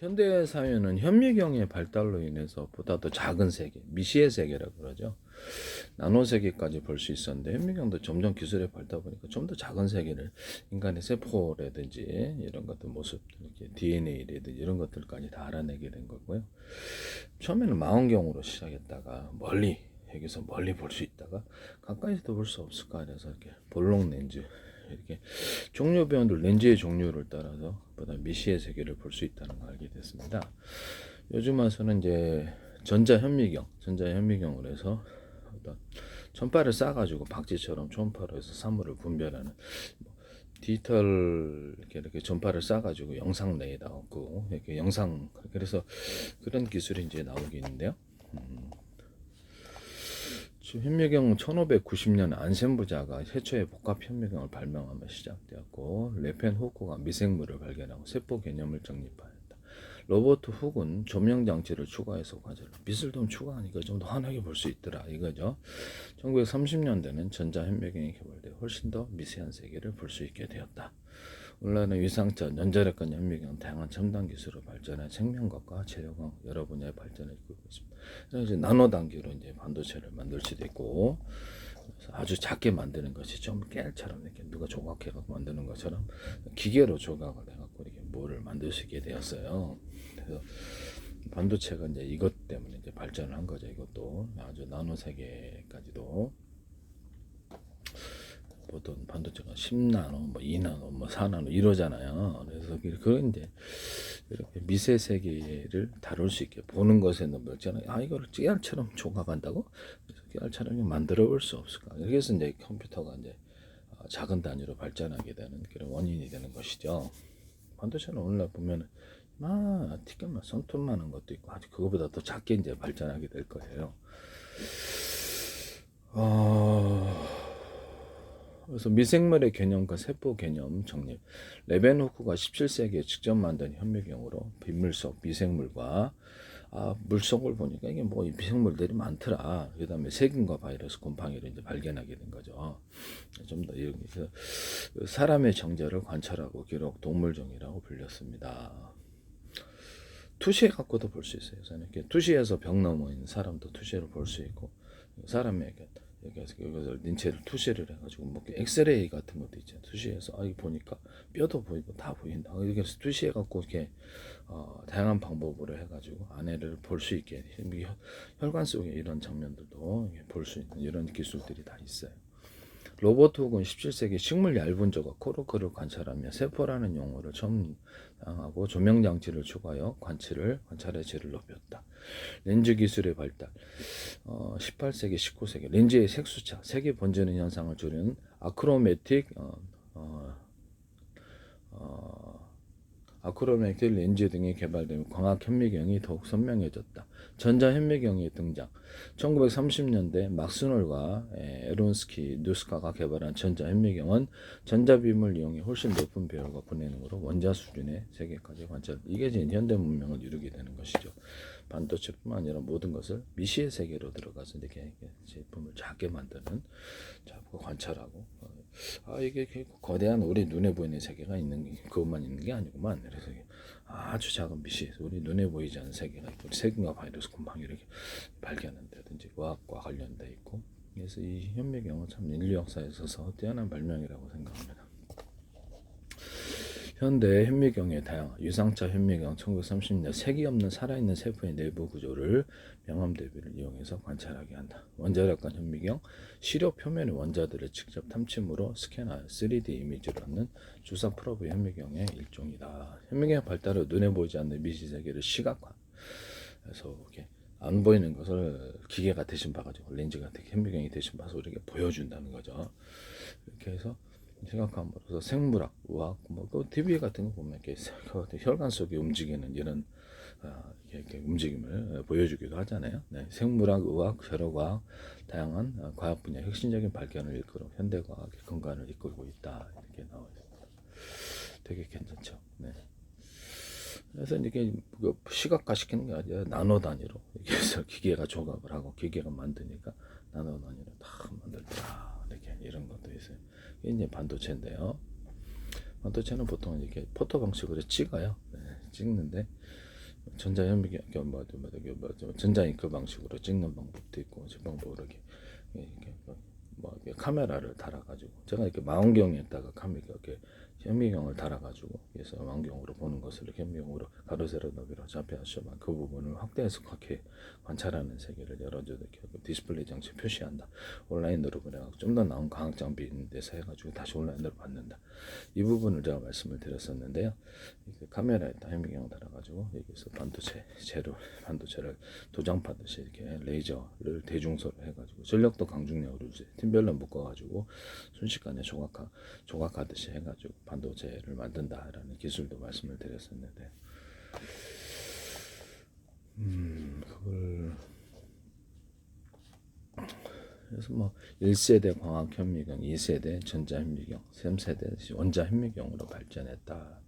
현대 사회는 현미경의 발달로 인해서 보다 더 작은 세계, 미시의 세계라고 그러죠. 나노 세계까지 볼 수 있었는데 현미경도 점점 기술의 발달 보니까 좀 더 작은 세계를 인간의 세포라든지 이런 것들 모습, 이렇게 DNA라든지 이런 것들까지 다 알아내게 된 거고요. 처음에는 망원경으로 시작했다가 멀리 여기서 멀리 볼 수 있다가 가까이서도 볼 수 없을까 해서 이렇게 볼록 렌즈 이렇게 종류별로 렌즈의 종류를 따라서 보다 미시의 세계를 볼 수 있다는 걸 알게 됐습니다. 요즘 와서는 이제 전자현미경을 해서 어떤 전파를 쏴가지고 박쥐처럼 초음파로 해서 사물을 분별하는 디지털 이렇게 전파를 쏴가지고 영상 내에다 얻고 이렇게 영상 그래서 그런 기술이 이제 나오고 있는데요. 현미경은 1590년 안센부자가 최초의 복합 현미경을 발명하며 시작되었고 레펜 후크가 미생물을 발견하고 세포 개념을 정립하였다. 로버트 훅은 조명 장치를 추가해서 과제를 빛을 추가하니까 좀 더 환하게 볼 수 있더라 이거죠. 1930년대는 전자 현미경이 개발되어 훨씬 더 미세한 세계를 볼 수 있게 되었다. 오늘날은 위상차, 연자력간 현미경, 다양한 첨단 기술을 발전해 생명과학과 재료과학 여러 분야의 발전을 이끌고 있습니다. 이제 나노 단계로 이제 반도체를 만들 수도 있고, 아주 작게 만드는 것이 좀 깨알처럼 이렇게 누가 조각해갖고 만드는 것처럼 기계로 조각을 해갖고 이렇게 뭐를 만들 수 있게 되었어요. 그래서 반도체가 이제 이것 때문에 이제 발전을 한 거죠. 이것도 아주 나노 세계까지도. 보통 반도체가 10나노, 뭐 2나노, 뭐 4나노 이러잖아요. 그래서 그런 이제 이렇게 미세 세계를 다룰 수 있게 보는 것에 너무 있잖아요. 아 이거를 깨알처럼 조각한다고? 그래서 깨알처럼 만들어 볼 수 없을까? 그래서 이제 컴퓨터가 이제 작은 단위로 발전하게 되는 그런 원인이 되는 것이죠. 반도체는 오늘날 보면은 티끌만 손톱만한 것도 있고 아주 그거보다 더 작게 이제 발전하게 될 거예요. 그래서 미생물의 개념과 세포 개념 정립. 레벤호크가 17세기에 직접 만든 현미경으로 빗물속 미생물과 물속을 보니까 이게 뭐 미생물들이 많더라. 그 다음에 세균과 바이러스, 곰팡이를 이제 발견하게 된 거죠. 좀 더 사람의 정제를 관찰하고 기록 동물종이라고 불렸습니다. 투시해 갖고도 볼 수 있어요. 이렇게 투시해서 병 넘어 있는 사람도 투시를 볼 수 있고 사람의 여기서 인체를 투시를 해가지고 뭐 엑스레이 같은 것도 있잖아요. 투시해서 이거 보니까 뼈도 보이고 다 보인다. 이렇게 투시해갖고 이렇게 다양한 방법으로 해가지고 안에를 볼 수 있게 혈관 속에 이런 장면들도 볼 수 있는 이런 기술들이 다 있어요. 로버트 훅은 17세기 식물 얇은 조각 코르크를 관찰하며 세포라는 용어를 처음 사용하고 조명 장치를 추가하여 관찰의 질을 높였다. 렌즈 기술의 발달. 18세기, 19세기 렌즈의 색수차, 색이 번지는 현상을 줄이는 아크로매틱 렌즈 등이 개발되며 광학 현미경이 더욱 선명해졌다. 전자 현미경의 등장. 1930년대 막스놀과 에론스키 누스카가 개발한 전자 현미경은 전자빔을 이용해 훨씬 높은 배열과 분해능으로 원자 수준의 세계까지 관찰. 이게 이제 현대 문명을 이루게 되는 것이죠. 반도체뿐만 아니라 모든 것을 미시의 세계로 들어가서 이렇게 제품을 작게 만드는 자꾸 관찰하고 이게 거대한 우리 눈에 보이는 세계가 있는 그것만 있는 게 아니구만. 그래서 아주 작은 미시에서 우리 눈에 보이지 않는 세계가 있고 세균과 바이러스, 곰팡이 이렇게 발견한다든지 과학과 관련돼 있고 그래서 이 현미경은 참 인류 역사에 있어서 뛰어난 발명이라고 생각합니다. 현대 현미경의 다양한 유상차 현미경 1930년 색이 없는 살아있는 세포의 내부 구조를 명암 대비를 이용해서 관찰하게 한다. 원자력간 현미경 시료 표면의 원자들을 직접 탐침으로 스캔하여 3D 이미지를 얻는 주사 프로브 현미경의 일종이다. 현미경의 발달은 눈에 보이지 않는 미시 세계를 시각화. 그래서 이렇게 안 보이는 것을 기계가 대신 봐가지고 렌즈가 현미경이 대신 봐서 이렇게 보여준다는 거죠. 이렇게 해서 생각함으로써 생물학, 의학, 그 TV 같은 거 보면 이렇게 혈관 속에 움직이는 이런 이렇게 움직임을 보여주기도 하잖아요. 네, 생물학, 의학, 재료과학, 다양한 과학 분야 혁신적인 발견을 이끌어 현대과학의 근간을 이끌고 있다 이렇게 나와 있습니다. 되게 괜찮죠. 네. 그래서 이게 시각화 시키는 게 아니라 나노 단위로 그래서 기계가 조각을 하고 기계가 만드니까 나노 단위로 다 만들더라 이렇게 이런 것도 있어요. 이게 이제 반도체인데요. 반도체는 보통 이렇게 포토 방식으로 찍어요. 네, 찍는데 전자현미경 전자잉크 방식으로 찍는 방법도 있고 제 방법으로 이렇게 뭐 이렇게 카메라를 달아가지고 제가 이렇게 망원경에다가 이렇게 현미경을 달아가지고 그래서 망원경으로 보는 것을 이렇게 현미경으로 가로 세로 너비로 좌표하시면 그 부분을 확대해서 그렇게 관찰하는 세계를 열어줘도 이렇게 디스플레이 장치 표시한다. 온라인으로 그래가지고 좀 더 나은 광학 장비 있는 데서 해가지고 다시 온라인으로 받는다. 이 부분을 제가 말씀을 드렸었는데요. 카메라에다 현미경을 달아가지고 여기서 반도체를 도장파듯이 이렇게 레이저를 대중소로 해가지고 전력도 강중력으로 이제 팀별로 묶어가지고 순식간에 조각하듯이 해가지고 반도체를 만든다라는 기술도 말씀을 드렸었는데, 그걸 그래서 뭐 1세대 광학 현미경, 2세대 전자 현미경, 3세대 원자 현미경으로 발전했다.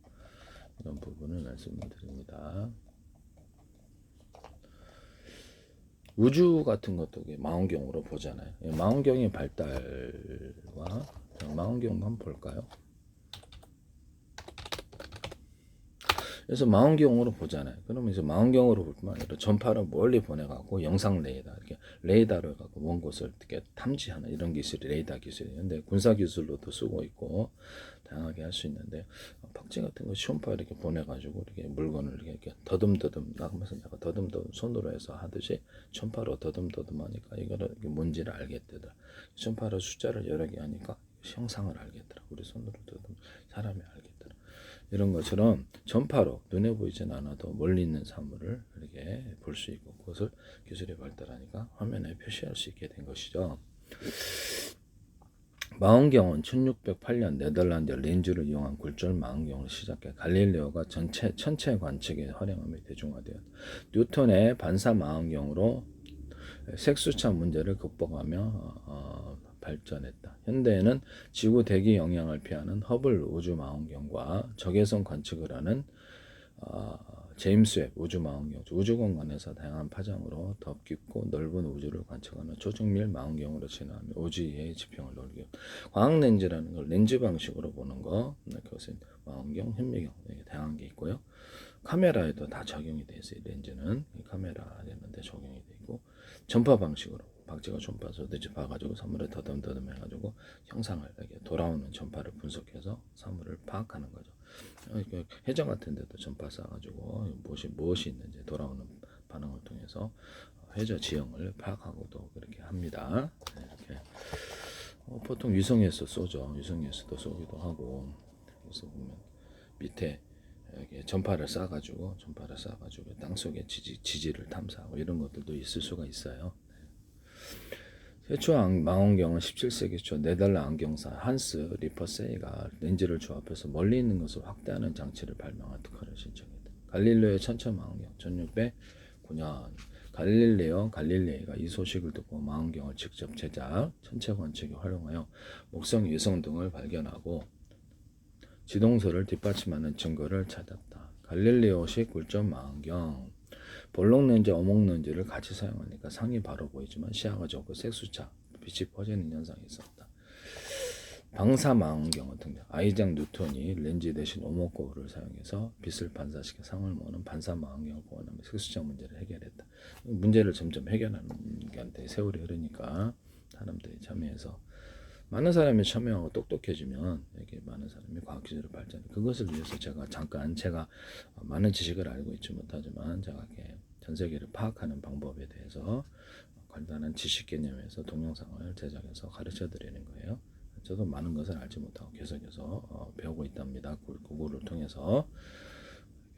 이런 부분을 말씀을 드립니다. 우주 같은 것도 망원경으로 보잖아요. 망원경의 발달과 망원경 한번 볼까요? 그래서 망원경으로 보잖아요. 그러면 이제 망원경으로 볼 뿐만 아니라 전파를 멀리 보내갖고 영상 레이더, 이렇게 레이더를 갖고 먼 곳을 이렇게 탐지하는 이런 기술이 레이더 기술이에요. 근데 군사 기술로도 쓰고 있고 다양하게 할 수 있는데, 팍지 같은 거 시험파 이렇게 보내가지고 이렇게 물건을 이렇게 더듬더듬 나가면서 내가 더듬더듬 손으로 해서 하듯이 전파로 더듬더듬 하니까 이거를 뭔지를 알겠더라. 전파로 숫자를 여러 개 하니까 형상을 알겠더라. 우리 손으로 더듬 사람이 알겠더라. 이런 것처럼 전파로 눈에 보이진 않아도 멀리 있는 사물을 이렇게 볼 수 있고 그것을 기술이 발달하니까 화면에 표시할 수 있게 된 것이죠. 망원경은 1608년 네덜란드 렌즈를 이용한 굴절 망원경을 시작해 갈릴레오가 천체 관측에 활용하며 대중화되었다. 뉴턴의 반사 망원경으로 색수차 문제를 극복하며 발전했다. 현대에는 지구 대기 영향을 피하는 허블 우주 망원경과 적외선 관측을 하는 제임스 웹 우주 망원경, 우주 공간에서 다양한 파장으로 더 깊고 넓은 우주를 관측하는 초정밀 망원경으로 진화하며 우주의 지평을 넓히고, 광학 렌즈라는 걸 렌즈 방식으로 보는 거, 그것은 망원경, 현미경 다양한 게 있고요. 카메라에도 다 적용이 돼 있어요. 렌즈는 카메라였는데 적용이 돼 있고, 전파 방식으로 박쥐가 전파 쏘듯이 봐가지고 사물을 더듬더듬 해가지고 형상을 이렇게 돌아오는 전파를 분석해서 사물을 파악하는 거죠. 해적 같은 데도 전파 쏴가지고 무엇이 있는지 돌아오는 반응을 통해서 해저 지형을 파악하고도 그렇게 합니다. 이렇게 보통 위성에서 쏘죠. 위성에서도 쏘기도 하고. 그래서 보면 밑에 이렇게 전파를 쏴가지고 땅속의 지지를 탐사하고 이런 것들도 있을 수가 있어요. 최초 망원경은 17세기 초 네덜란드 안경사 한스 리퍼세이가 렌즈를 조합해서 멀리 있는 것을 확대하는 장치를 발명한 특허를 신청했다. 갈릴레오의 천체 망원경 1609년 갈릴레이가 이 소식을 듣고 망원경을 직접 제작, 천체 관측에 활용하여 목성, 위성 등을 발견하고 지동설을 뒷받침하는 증거를 찾았다. 갈릴레오식 굴절 망원경, 볼록 렌즈, 어몽 렌즈를 같이 사용하니까 상이 바로 보이지만 시야가 적고 색수차, 빛이 퍼지는 현상이 있었다. 방사 망원경은 등장. 아이작 뉴턴이 렌즈 대신 오목고를 사용해서 빛을 반사시켜 상을 모으는 반사 망원경을 보완하며 색수차 문제를 해결했다. 문제를 점점 해결하는 게 세월이 흐르니까 사람들이 참여해서 많은 사람이 참여하고 똑똑해지면 이렇게 많은 사람이 과학기술을 발전해. 그것을 위해서 제가 많은 지식을 알고 있지 못하지만 제가 이렇게 전 세계를 파악하는 방법에 대해서 간단한 지식 개념에서 동영상을 제작해서 가르쳐 드리는 거예요. 저도 많은 것을 알지 못하고 계속해서 배우고 있답니다. 구글을 통해서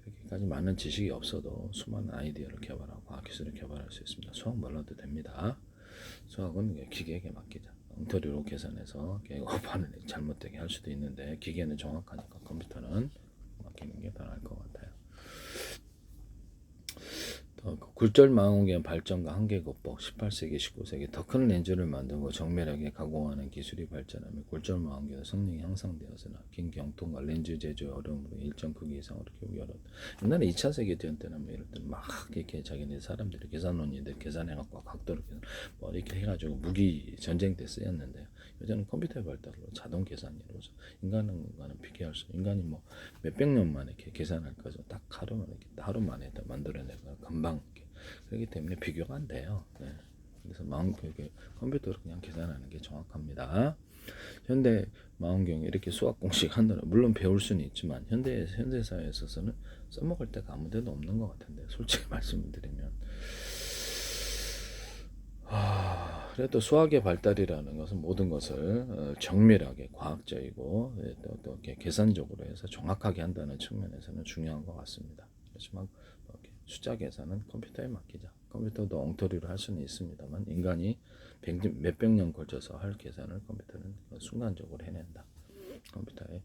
이렇게까지 많은 지식이 없어도 수많은 아이디어를 개발하고 과학기술을 개발할 수 있습니다. 수학 몰라도 됩니다. 수학은 기계에게 맡기자. 엉터리로 계산해서 오버는 잘못되게 할 수도 있는데 기계는 정확하니까 컴퓨터는 맡기는 게 더 나을 것 같아요. 굴절 망원경 발전과 한계 극복. 18세기, 19세기 더 큰 렌즈를 만들고 정밀하게 가공하는 기술이 발전하며 굴절 망원경의 성능이 향상되었으나 긴 경통과 렌즈 제조의 어려움으로 일정 크기 이상으로 키우기 어렵다. 옛날에 2차 세계대전 때는 뭐 이럴 때막 이렇게 자기네 사람들이 계산원인데 계산해갖고 각도를 뭐 이렇게 해가지고 무기 전쟁 때 쓰였는데요. 요새는 컴퓨터의 발달로 자동 계산이 이루어져 인간과는 비교할 수 인간이 뭐 몇백 년 만에 이렇게 계산할 거죠. 딱 하루 만에 만들어내고 금방 이렇게. 그렇기 때문에 비교가 안 돼요. 네. 그래서 컴퓨터로 그냥 계산하는 게 정확합니다. 현대 망원경이 이렇게 수학 공식 한다는 물론 배울 수는 있지만 현대 사회에 있어서는 써먹을 데가 아무데도 없는 것 같은데 솔직히 말씀을 드리면 그래도 수학의 발달이라는 것은 모든 것을 정밀하게 과학적이고 또 이렇게 계산적으로 해서 정확하게 한다는 측면에서는 중요한 것 같습니다. 그렇지만 숫자 계산은 컴퓨터에 맡기자. 컴퓨터도 엉터리로 할 수는 있습니다만 인간이 몇백 년 걸쳐서 할 계산을 컴퓨터는 순간적으로 해낸다. 컴퓨터에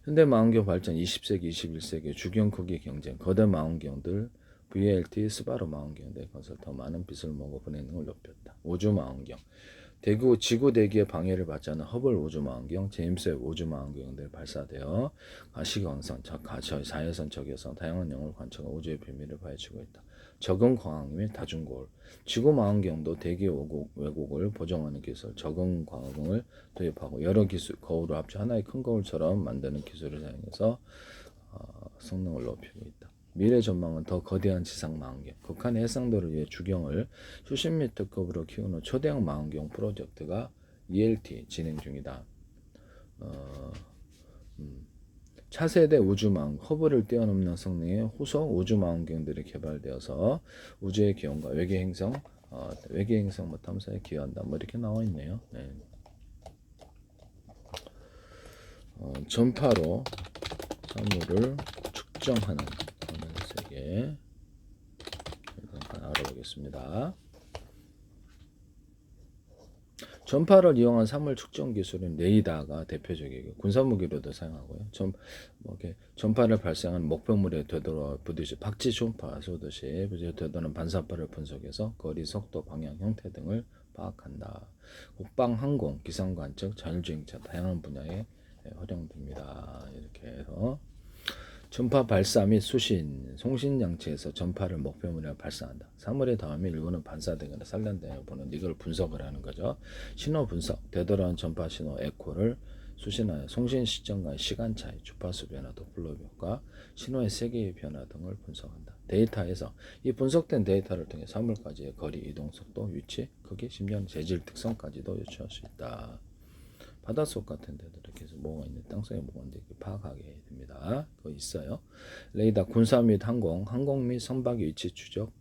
현대 망원경 발전 20세기, 21세기 주경 크기 경쟁 거대 망원경들 VLT, 스바루 망원경에 건설 더 많은 빛을 먹어 보내는 걸 높였다. 우주 망원경 지구 대기의 방해를 받지 않는 허블 우주 망원경, 제임스 웹 우주 망원경들 발사되어 가시광선, 자외선, 적외선, 다양한 영을 관측하고 우주의 비밀을 파헤치고 있다. 적응 광학 및 다중거울 지구 망원경도 대기 왜곡을 보정하는 기술, 적응 광학을 도입하고 여러 기술, 거울을 합쳐 하나의 큰 거울처럼 만드는 기술을 사용해서 성능을 높이고 있다. 미래 전망은 더 거대한 지상 망원경, 극한의 해상도를 위해 주경을 수십 미터급으로 키우는 초대형 망원경 프로젝트가 ELT 진행 중이다. 차세대 우주망, 허블을 뛰어넘는 성능의 후속 우주망원경들이 개발되어서 우주의 기원과 외계 행성 탐사에 기여한다. 뭐 이렇게 나와 있네요. 네. 전파로 사물을 측정하는 세계 알아보겠습니다. 전파를 이용한 사물 측정 기술은 레이더가 대표적이고 군사무기로도 사용하고요. 전파를 발생한 목표물에 되돌아 부딪히 박쥐 초음파 쏘듯이 되도는 반사파를 분석해서 거리, 속도, 방향, 형태 등을 파악한다. 국방, 항공, 기상 관측, 자율주행차 다양한 분야에 활용됩니다. 이렇게 해서 전파 발사 및 수신, 송신 장치에서 전파를 목표물에 발사한다. 사물의 다음에 일부는 반사되거나 산란되어 보는 이걸 분석을 하는 거죠. 신호 분석, 되돌아온 전파 신호 에코를 수신하여 송신 시점과의 시간 차이, 주파수 변화, 도플러 효과, 신호의 세기의 변화 등을 분석한다. 데이터에서 이 분석된 데이터를 통해 사물까지의 거리, 이동 속도, 위치, 크기, 심지어는 재질 특성까지도 유추할 수 있다. 바닷속 같은 데도 이렇게 해서 뭐가 있는 땅속에 뭐가 있는지 파악하게 됩니다. 그거 있어요. 레이더 군사 및 항공 및 선박 위치 추적,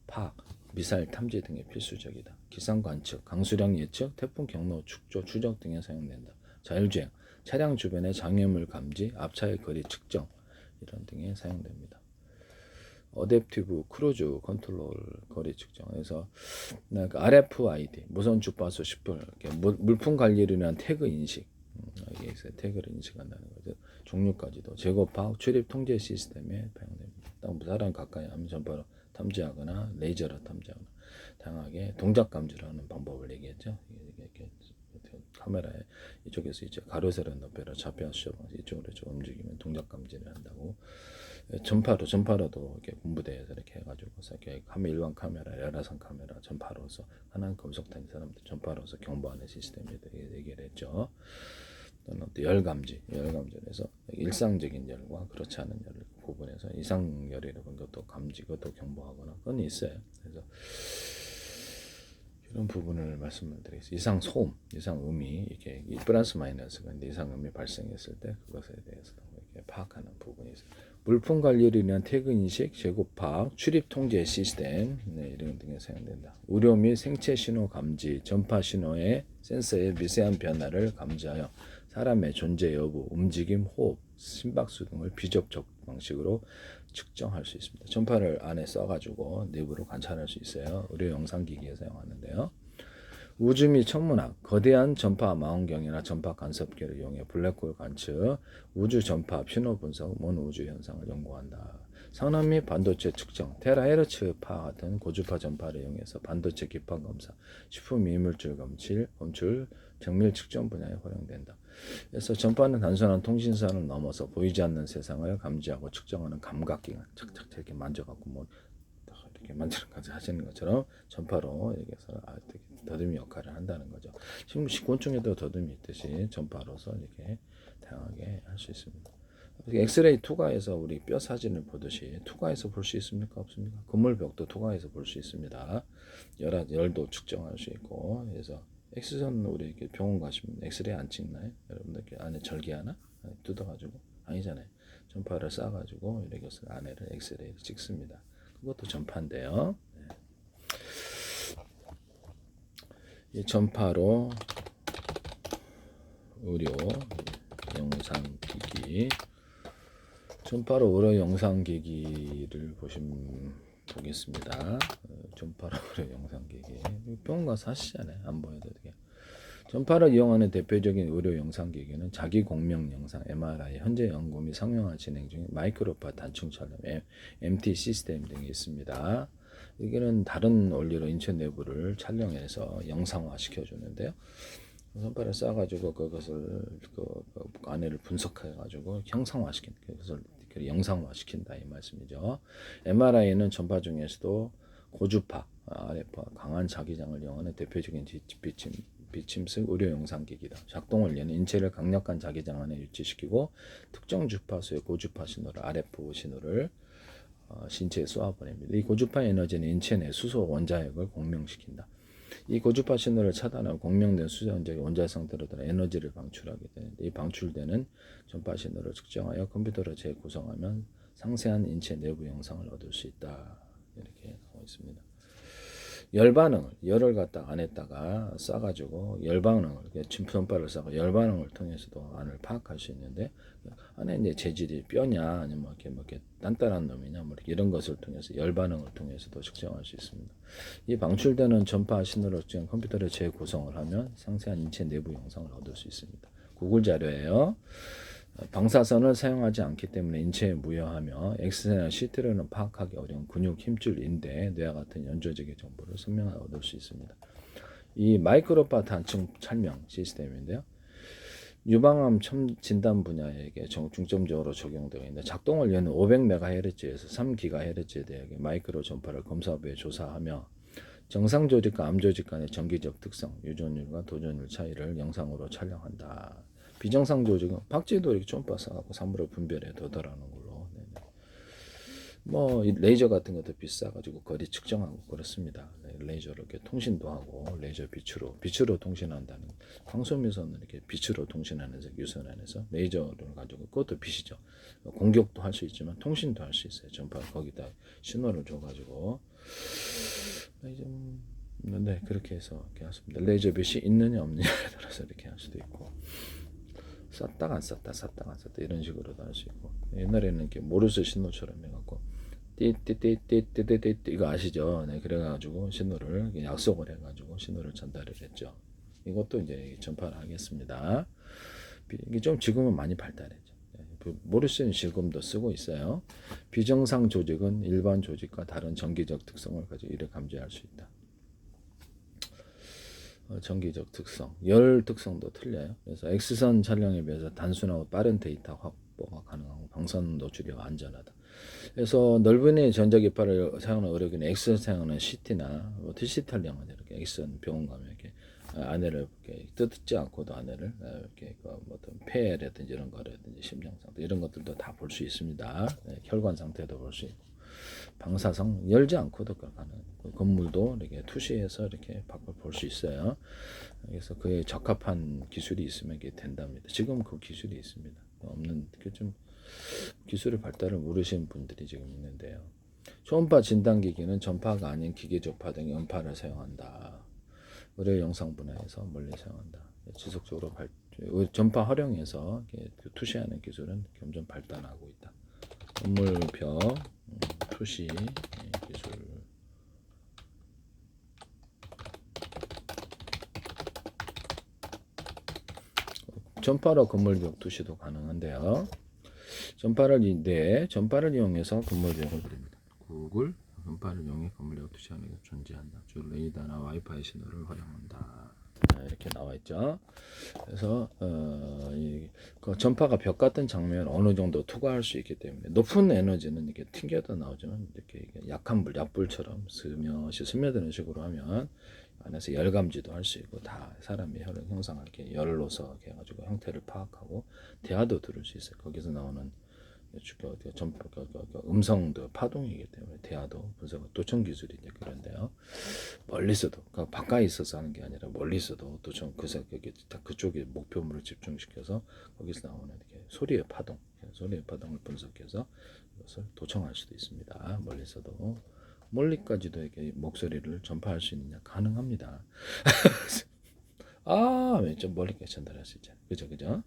파악, 미사일 탐지 등에 필수적이다. 기상 관측, 강수량 예측, 태풍 경로 축조 추적 등에 사용된다. 자율주행, 차량 주변의 장애물 감지, 앞차의 거리 측정 이런 등에 사용됩니다. 어댑티브 크루즈 컨트롤 거리 측정에서 RFID 무선 주파수 10분 물품 관리를 위한 태그 인식 이게 태그를 인식한다는 거죠. 종류까지도 재고 파악 출입 통제 시스템에 사용됩니다. 사람 가까이 하면 전파로 탐지하거나 레이저로 탐지하거나 다양하게 동작 감지를 하는 방법을 얘기했죠. 이렇게 카메라에 이쪽에서 이제 가로세로 높여라 좌표 수정 이쪽으로 움직이면 동작 감지를 한다고. 전파로도 이렇게 분부대에서 이렇게 해가지고 일반 카메라, 열화상 카메라, 전파로서 하나는 금속탄 사람들 전파로서 경보하는 시스템에 대해 얘기를 했죠. 또는 또 열감지에서 일상적인 열과 그렇지 않은 열을 구분해서 이상열이라는 것도 감지, 그것도 경보하거나 그건 있어요. 그래서 이런 부분을 말씀을 드리겠습니다. 이상 소음, 이상 음이 이렇게 플러스 마이너스가 있는데 이상 음이 발생했을 때 그것에 대해서도 이렇게 파악하는 부분이 있어요. 물품 관리를 위한 태그 인식, 재고 파악, 출입 통제 시스템 이런 등에 사용된다. 의료 및 생체 신호 감지, 전파 신호의 센서의 미세한 변화를 감지하여 사람의 존재 여부, 움직임, 호흡, 심박수 등을 비접촉 방식으로 측정할 수 있습니다. 전파를 안에 써가지고 내부로 관찰할 수 있어요. 의료 영상기기에 사용하는데요. 우주 및 천문학, 거대한 전파 망원경이나 전파 간섭기를 이용해 블랙홀 관측, 우주 전파 신호 분석, 먼 우주 현상을 연구한다. 산업 및 반도체 측정, 테라헤르츠 파 같은 고주파 전파를 이용해서 반도체 기판 검사, 식품 이물질 검출, 정밀 측정 분야에 활용된다. 그래서 전파는 단순한 통신선을 넘어서 보이지 않는 세상을 감지하고 측정하는 감각기관, 착착 이렇게 만져갖고 뭐 이렇게 만드는 것을 하시는 것처럼 전파로 여기서 더듬이 역할을 한다는 거죠. 지금 곤충에도 더듬이 있듯이 전파로서 이렇게 다양하게 할 수 있습니다. 엑스레이 투과해서 우리 뼈 사진을 보듯이 투과해서 볼 수 있습니까? 없습니까? 건물벽도 투과해서 볼 수 있습니다. 열도 측정할 수 있고. 그래서 엑스선 우리 이렇게 병원 가시면 엑스레이 안 찍나요? 여러분들 안에 절개 하나 뜯어가지고 아니잖아요. 전파를 쏴가지고 이렇게 안에를 엑스레이를 찍습니다. 그것도 전파인데요. 네. 이 전파로 의료 영상기기, 전파로 의료 영상기기를 보겠습니다. 전파로 의료 영상기기 병원 가서 하시잖아요. 안 보여도 되게. 전파를 이용하는 대표적인 의료 영상기기는 자기공명 영상, MRI, 현재 연구 및 상용화 진행 중인 마이크로파 단층 촬영, MT 시스템 등이 있습니다. 이게는 다른 원리로 인체 내부를 촬영해서 영상화 시켜주는데요. 전파를 쏴가지고 그것을 그 안에를 분석해가지고 형상화시킨 그것을 영상화 시킨다 이 말씀이죠. MRI는 전파 중에서도 고주파, RF파, 강한 자기장을 이용하는 대표적인 비침식 의료 영상기기다. 작동을 위한 인체를 강력한 자기장 안에 유치시키고 특정 주파수의 고주파 신호를 RF 신호를 신체에 쏘아보냅니다. 이 고주파 에너지는 인체 내 수소 원자핵을 공명시킨다. 이 고주파 신호를 차단하고 공명된 수소 원자핵이 원자 상태로 들어 에너지를 방출하게 되는데 이 방출되는 전파 신호를 측정하여 컴퓨터로 재구성하면 상세한 인체 내부 영상을 얻을 수 있다. 이렇게 나와 있습니다. 열 반응을 열을 갖다 안에다가 쏴가지고 열 반응을 전파를 쏴고 열 반응을 통해서도 안을 파악할 수 있는데 안에 이제 재질이 뼈냐 아니면 이렇게 단단한 놈이냐 뭐 이런 것을 통해서 열 반응을 통해서도 측정할 수 있습니다. 이 방출되는 전파 신호를 측정 컴퓨터를 재구성을 하면 상세한 인체 내부 영상을 얻을 수 있습니다. 구글 자료예요. 방사선을 사용하지 않기 때문에 인체에 무효하며 엑스레이나 CT로는 파악하기 어려운 근육, 힘줄, 인대, 뇌와 같은 연조직의 정보를 선명하게 얻을 수 있습니다. 이 마이크로파 단층 촬영 시스템인데요. 유방암 진단 분야에게 중점적으로 적용되어 있는데 작동을 위한 500MHz에서 3GHz에 대해 마이크로 전파를 검사 후에 조사하며 정상 조직과 암 조직 간의 정기적 특성, 유전율과 도전율 차이를 영상으로 촬영한다. 비정상 조직은 박쥐도 이렇게 초음파 쏴갖고 사물을 분별해 도달하는 걸로. 네네. 뭐 레이저 같은 것도 비싸가지고 거리 측정하고 그렇습니다. 레이저로 이렇게 통신도 하고 레이저 빛으로 통신한다는 광소미선을 이렇게 빛으로 통신하는 유선 안에서 레이저를 가지고 그것도 빛이죠. 공격도 할 수 있지만 통신도 할 수 있어요. 전파 거기다 신호를 줘가지고 네 그렇게 해서 이렇게 하십니다. 레이저 빛이 있느냐 없느냐에 따라서 이렇게 할 수도 있고. 쐈다가 안 쐈다 이런 식으로도 할 수 있고 옛날에는 이렇게 모르스 신호처럼 해갖고 띠띠띠띠띠띠띠 이거 아시죠? 네 그래가지고 신호를 약속을 해가지고 신호를 전달을 했죠. 이것도 이제 전파를 하겠습니다. 이게 좀 지금은 많이 발달했죠. 모르스는 지금도 쓰고 있어요. 비정상 조직은 일반 조직과 다른 정기적 특성을 가지고 이를 감지할 수 있다. 정기적 특성, 열 특성도 틀려요. 그래서 X선 촬영에 비해서 단순하고 빠른 데이터 확보가 가능하고 방사능 노출이 안전하다. 그래서 넓은의 전자기파를 사용하는 의료기는 X선 사용하는 CT나 TC 촬영은 이렇게 X선 병원 가면 이렇게 안에를 이렇게 뜯지 않고도 안에를 이렇게 어떤 폐라든지 이런 거라든지 심장 상태 이런 것들도 다 볼 수 있습니다. 혈관 상태도 볼 수 있고. 방사성 열지 않고도 가능해요. 건물도 이렇게 투시해서 이렇게 밖을 볼 수 있어요. 그래서 그에 적합한 기술이 있으면 이게 된답니다. 지금 그 기술이 있습니다. 없는 좀 기술의 발달을 모르시는 분들이 지금 있는데요. 초음파 진단기기는 전파가 아닌 기계적파 등 연파를 사용한다. 의료 영상 분야에서 멀리 사용한다. 지속적으로 전파 활용해서 투시하는 기술은 점점 발달하고 있다. 건물벽 투시 기술. 전파로 건물벽 투시도 가능한데요. 전파를 이용해서 건물벽을 그립니다. 구글 전파를 이용해 건물벽 투시하는 게 존재한다. 주 레이더나 와이파이 신호를 활용한다. 이렇게 나와 있죠. 그래서 그 전파가 벽 같은 장면을 어느 정도 투과할 수 있기 때문에 높은 에너지는 이렇게 튕겨도 나오지만 이렇게 약한 불, 약불처럼 스며시 스며드는 식으로 하면 안에서 열 감지도 할 수 있고 다 사람의 혈을 형성할 게 열로서 이렇게 해가지고 형태를 파악하고 대화도 들을 수 있어요. 거기서 나오는 음성도 파동이기 때문에 대화도 분석 도청 기술이 이제 그런데요. 멀리서도 그러니까 가까이 있어서 하는 게 아니라 멀리서도 도청 그쪽에 목표물을 집중시켜서 거기서 나오는 이렇게 소리의 파동을 분석해서 이것을 도청할 수도 있습니다. 멀리까지도 이렇게 목소리를 전파할 수 있느냐 가능합니다. 좀 멀리까지 전달할 수 있잖아요. 그죠?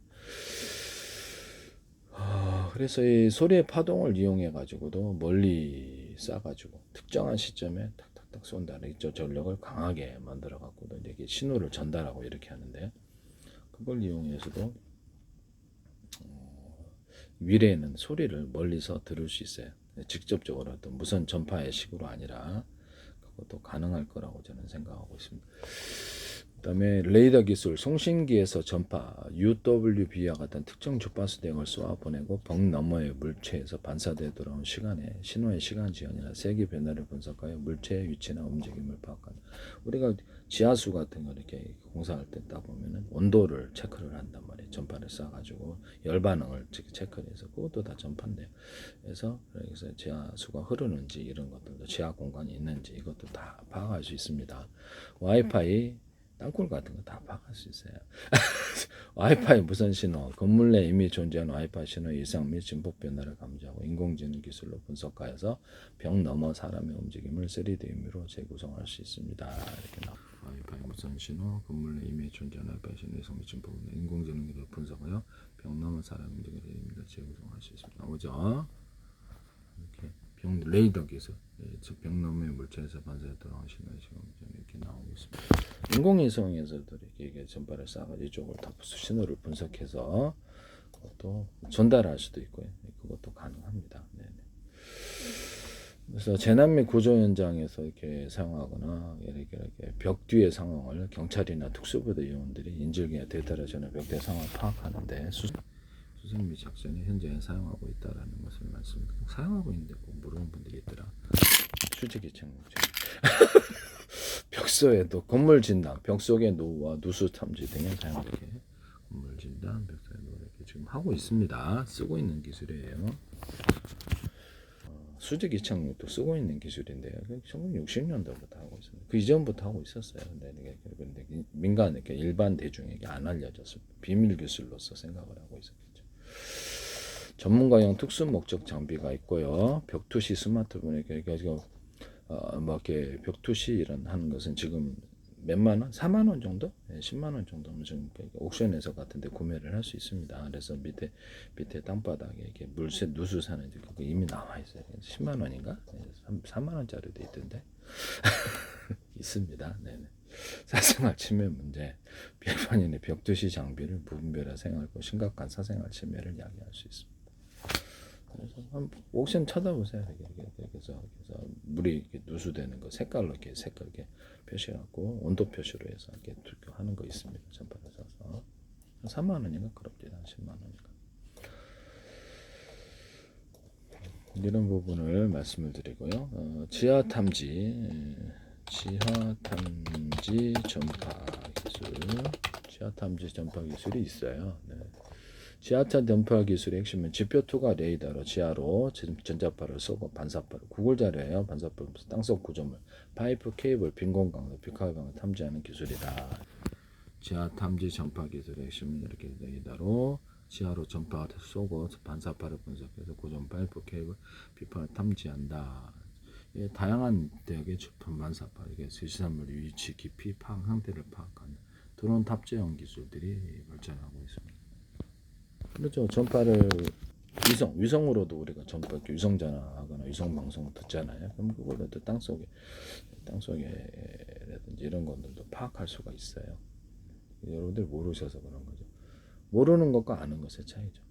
그래서 이 소리의 파동을 이용해 가지고도 멀리 쏴가지고 특정한 시점에 탁탁탁 쏜다. 저 전력을 강하게 만들어 갖고도 이렇게 신호를 전달하고 이렇게 하는데 그걸 이용해서도 미래에는 소리를 멀리서 들을 수 있어요. 직접적으로 어떤 무선 전파의 식으로 아니라 그것도 가능할 거라고 저는 생각하고 있습니다. 그다음에 레이더 기술, 송신기에서 전파, UWB와 같은 특정 주파수 대응을 쏘아 보내고 벽 너머의 물체에서 반사되어 돌아온 시간에 신호의 시간 지연이나 세기 변화를 분석하여 물체의 위치나 움직임을 파악한다. 우리가 지하수 같은 거 이렇게 공사할 때 딱 보면은 온도를 체크를 한단 말이에요. 전파를 쏴가지고 열 반응을 체크해서 그것도 다 전파인데요. 그래서 지하수가 흐르는지 이런 것들도 지하 공간이 있는지 이것도 다 파악할 수 있습니다. 와이파이 땅굴 같은 거 다 파악할 수 있어요. 와이파이 무선 신호, 건물 내 이미 존재하는 와이파이 신호의 이상 및 진폭 변화를 감지하고 인공지능 기술로 분석하여서 벽 너머 사람의 움직임을 3D 임의로 재구성할 수 있습니다. 이렇게 나와. 와이파이 무선 신호, 건물 내 이미 존재하는 와이파이 신호의 이상 및 진폭 변화, 인공지능 기술로 분석하여 벽 너머 사람의 움직임을 3D 임의로 재구성할 수 있습니다. 나오죠? 이렇게 레이더 기술, 즉 벽 너머의 물체에서 반사에 돌아온 신호의 지금 이렇게 나오고 있습니다. 인공위성에서도 이렇게 전파를 쏴가지고 이쪽을 다 신호를 분석해서 그것도 전달할 수도 있고요. 그것도 가능합니다. 네네. 그래서 재난 및 구조 현장에서 이렇게 사용하거나 이렇게 벽 뒤의 상황을 경찰이나 특수부대 요원들이 인질기에 대달하지는 벽 뒤의 상황을 파악하는데 수색 및 작전에 현재 사용하고 있다라는 것을 말씀드립니다. 사용하고 있는데 꼭 모르는 분들이 있더라. 수직이청 벽서에도 건물 진단, 벽 속의 노후와 누수 탐지 등에 사용되게 건물 진단, 벽 속의 노후 이렇게 지금 하고 있습니다. 쓰고 있는 기술이에요. 수직 이착력도 쓰고 있는 기술인데요. 1960년도부터 하고 있습니다. 그 이전부터 하고 있었어요. 근데 민간 이렇게 일반 대중에게 안 알려졌습니다. 비밀 기술로서 생각을 하고 있었겠죠. 전문가용 특수 목적 장비가 있고요. 벽투시 스마트폰에 뭐 이렇게 벽투시 이런 하는 것은 지금 몇만 원, 4만 원 정도, 10만 원 정도면 지금 옥션에서 같은데 구매를 할 수 있습니다. 그래서 밑에 땅바닥에 이렇게 물새 누수 사는지 그거 이미 나와 있어요. 10만 원인가, 3만 원짜리도 있던데 있습니다. 네네. 사생활 침해 문제, 일반인의 벽투시 장비를 무분별한 생활과 심각한 사생활 침해를 야기할 수 있습니다. 그래서 한 옥션 쳐다보세요. 그래서 물이 이렇게 누수되는 거 색깔로 이렇게 표시해갖고 온도 표시로 해서 이렇게 하는 거 있습니다. 전파를 사서 3만 원인가 그럽니다. 10만 원인가. 이런 부분을 말씀을 드리고요. 지하 탐지 전파 기술이 있어요. 네. 지하차 전파 기술의 핵심은 지표 투과 레이더로 지하로 전자파를 쏘고 반사파를 구글 자료예요. 반사파 땅속 구조물, 파이프, 케이블, 빈 공간, 빛화방을 탐지하는 기술이다. 지하 탐지 전파 기술의 핵심은 이렇게 레이더로 지하로 전파를 쏘고 반사파를 분석해서 구조물, 파이프, 케이블, 빛화를 탐지한다. 다양한 대역의 주판 반사파, 이게 시설물 위치, 깊이, 파악, 형태를 파악하는 드론 탑재형 기술들이 발전하고 있습니다. 그렇죠. 전파를 위성으로도 우리가 전파 위성 전화하거나 위성 방송 듣잖아요. 그럼 그거를 또 땅속에라든지 이런 것들도 파악할 수가 있어요. 여러분들 모르셔서 그런 거죠. 모르는 것과 아는 것의 차이죠.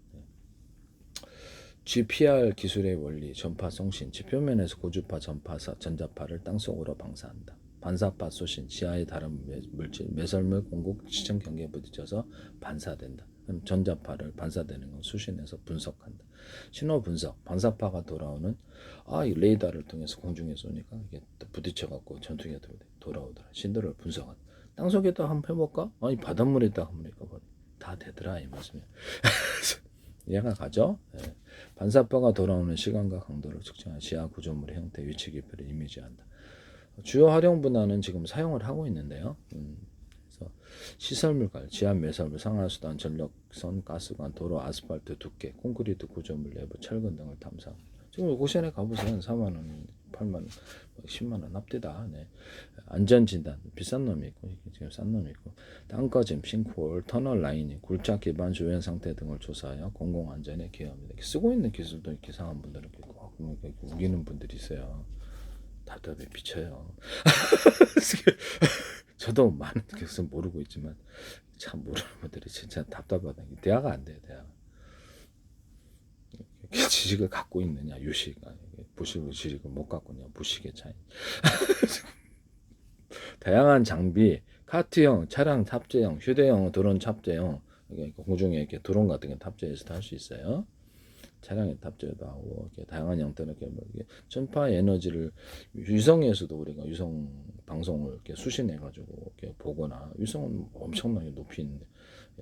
GPR 기술의 원리, 전파 송신, 지표면에서 고주파 전자파를 땅속으로 방사한다. 반사파 수신, 지하의 다른 물질, 매설물 공급 지층 경계에 부딪혀서 반사된다. 그럼 전자파를 반사되는 건 수신해서 분석한다. 신호 분석, 반사파가 돌아오는 이 레이더를 통해서 공중에 쏘니까 이게 부딪혀갖고 전투기가 돌아오더라. 신도를 분석한다. 땅속에다 한번 해볼까? 아니 바닷물에다 한번 해볼까? 다 되더라 이 말씀이에요. 이해가 가죠? 예. 반사파가 돌아오는 시간과 강도를 측정한 지하 구조물의 형태, 위치 기표를 이미지한다. 주요 활용 분야는 지금 사용을 하고 있는데요. 그래서 시설물 관리, 지하 매설물, 상하수단, 전력선, 가스관, 도로, 아스팔트, 두께, 콘크리트 구조물 내부, 철근 등을 탐사. 지금 오션에 가보세요. 4만 원, 8만 원, 10만 원 합디다. 네. 안전진단 비싼 놈이 있고 지금 싼 놈이 있고 땅꺼짐, 싱크홀, 터널 라이닝, 굴착 기반 주변 상태 등을 조사하여 공공안전에 기여합니다. 쓰고 있는 기술도 이렇게 이상한 분들은 있고 우기는 분들이 있어요. 답답해 미쳐요. 저도 많은 것은 모르고 있지만 참 모르는 분들이 진짜 답답하다. 대화가 안 돼요. 대화가. 지식을 갖고 있느냐 유식, 부식을 지식을 못 갖고 있냐 부식의 차이. 다양한 장비, 카트형, 차량 탑재형, 휴대용, 드론 탑재형, 공중에 이렇게 드론 같은 게 탑재해서 할 수 있어요. 차량에 탑재도 하고 이렇게 다양한 형태로 이렇게 전파 에너지를 위성에서도 우리가 위성 방송을 이렇게 수신해 가지고 이렇게 보거나 위성은 엄청나게 높이 있는데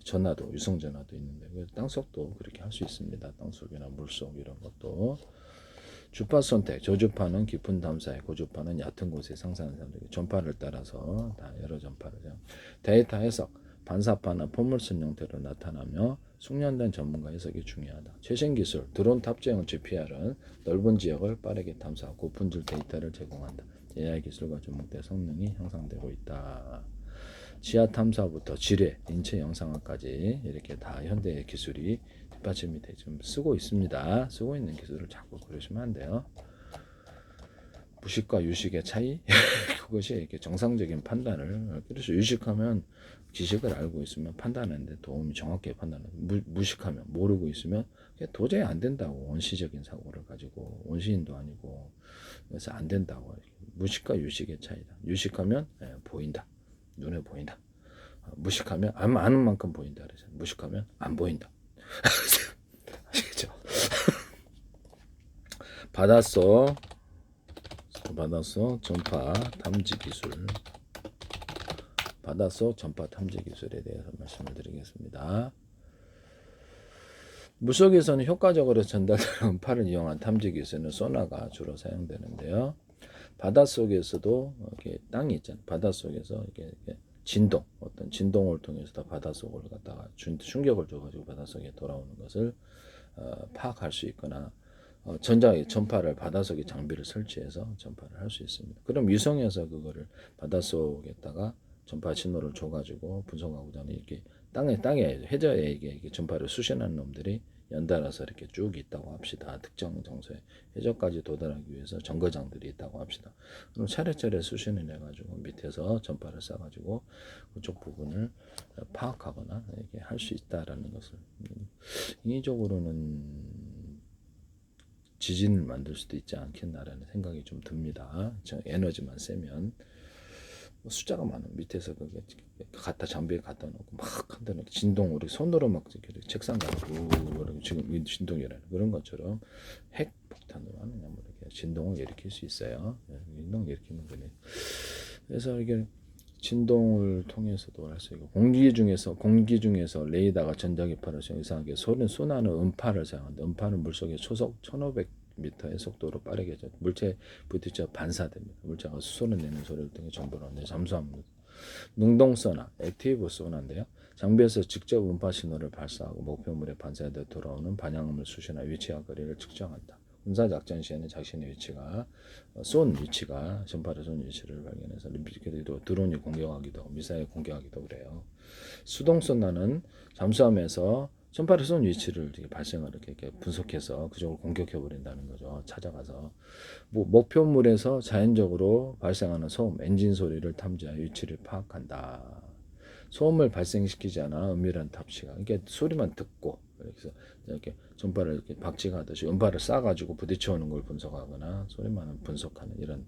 전화도 위성 전화도 있는데 땅속도 그렇게 할 수 있습니다. 땅속이나 물속 이런 것도. 주파 선택, 저주파는 깊은 탐사에, 고주파는 얕은 곳에 상상하는 사람들이 전파를 따라서 다 여러 전파를 데이터 해석, 반사파나 포물선 형태로 나타나며 숙련된 전문가 해석이 중요하다. 최신 기술, 드론 탑재형 GPR은 넓은 지역을 빠르게 탐사하고 고품질 데이터를 제공한다. AI 기술과 접목된 성능이 향상되고 있다. 지하 탐사부터 지뢰, 인체 영상화까지 이렇게 다 현대의 기술이 뒷받침이 돼 좀 쓰고 있습니다. 쓰고 있는 기술을 자꾸 그러시면 안 돼요. 무식과 유식의 차이 그것이 이렇게 정상적인 판단을 그래서 유식하면 지식을 알고 있으면 판단하는데 도움이 정확하게 판단하는 무식하면 모르고 있으면 도저히 안 된다고 원시적인 사고를 가지고 원시인도 아니고 그래서 안 된다고 무식과 유식의 차이다. 유식하면 보인다. 눈에 보인다. 무식하면 아는 만큼 보인다. 그래서 무식하면 안 보인다. 아시겠죠? 바닷속 전파 탐지 기술, 바닷속 전파 탐지 기술에 대해서 말씀을 드리겠습니다. 물속에서는 효과적으로 전달되는 음파를 이용한 탐지 기술은 소나가 주로 사용되는데요. 바닷속에서도 이렇게 땅이 있잖아요. 바닷속에서 이렇게 진동, 어떤 진동을 통해서 바닷속을 갖다가 충격을 줘가지고 바닷속에 돌아오는 것을 파악할 수 있거나 전파를 바닷속에 장비를 설치해서 전파를 할 수 있습니다. 그럼 위성에서 그거를 바닷속에다가 전파 신호를 줘가지고 분석하고자 하는 이렇게 땅에 해저에 이게 전파를 수신하는 놈들이 연달아서 이렇게 쭉 있다고 합시다. 특정 장소에 해저까지 도달하기 위해서 정거장들이 있다고 합시다. 그럼 차례차례 수신을 해가지고 밑에서 전파를 쏴가지고 그쪽 부분을 파악하거나 이렇게 할 수 있다라는 것을 인위적으로는 지진을 만들 수도 있지 않겠나라는 생각이 좀 듭니다. 에너지만 세면 숫자가 많으면 밑에서 그게 장비에 갖다 놓고 막 한다는 진동 우리 손으로 막 책상 갖고 지금 진동이라는 그런 것처럼 핵 폭탄으로 하느냐 뭐 이렇게 진동을 일으킬 수 있어요. 진동 일으키면 그래. 그래서 이게 진동을 통해서도 할 수 있고 공기 중에서 레이더가 전자기파를 이상하게 쏘나는 음파를 사용한다. 음파는 물속에 초속 1500m의 속도로 빠르게 물체에 부딪혀 반사됩니다. 물체가 수소를 내는 소리를 통해 정보를 얻는 잠수함 능동 소나, 액티브 소나인데요. 장비에서 직접 음파 신호를 발사하고 목표물에 반사돼 돌아오는 반향음을 수신하 위치와 거리를 측정한다. 군사작전 시에는 자신의 위치가 쏜 위치가 전파를 쏜 위치를 발견해서 드론이 공격하기도 미사일 공격하기도 그래요. 수동 소나는 잠수함에서 전파를 쏜 위치를 발생을 이렇게 분석해서 그쪽을 공격해 버린다는 거죠. 찾아가서 목표물에서 자연적으로 발생하는 소음, 엔진 소리를 탐지하여 위치를 파악한다. 소음을 발생시키지 않아 은밀한 탑시가 그러니까 소리만 듣고 이렇게 전파를 이렇게 박치하듯이 음파를 쏴가지고 부딪혀오는 걸 분석하거나 소리만 분석하는 이런